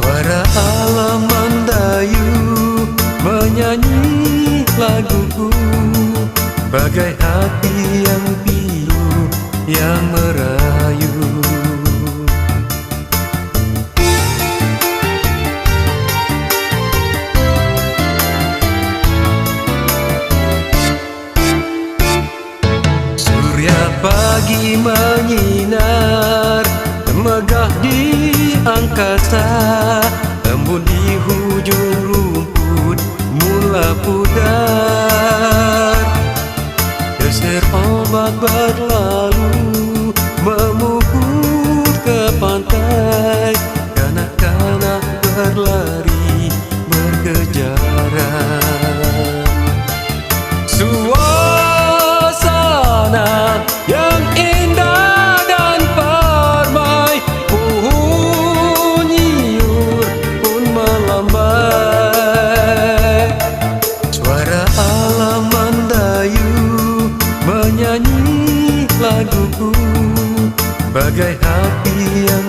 Suara alam mendayu menyanyi laguku, bagai hati yang pilu yang merayu. Surya pagi menyinar megah di angkasa, embun di hujung rumput mula pudar. Desir ombak berlalu memupur ke pantai, kanak-kanak berlari berkejaran. Suasana yang indah dan permai, pohon nyiur pun melambai. Suara alam mendayu menyanyi laguku, bagai hati yang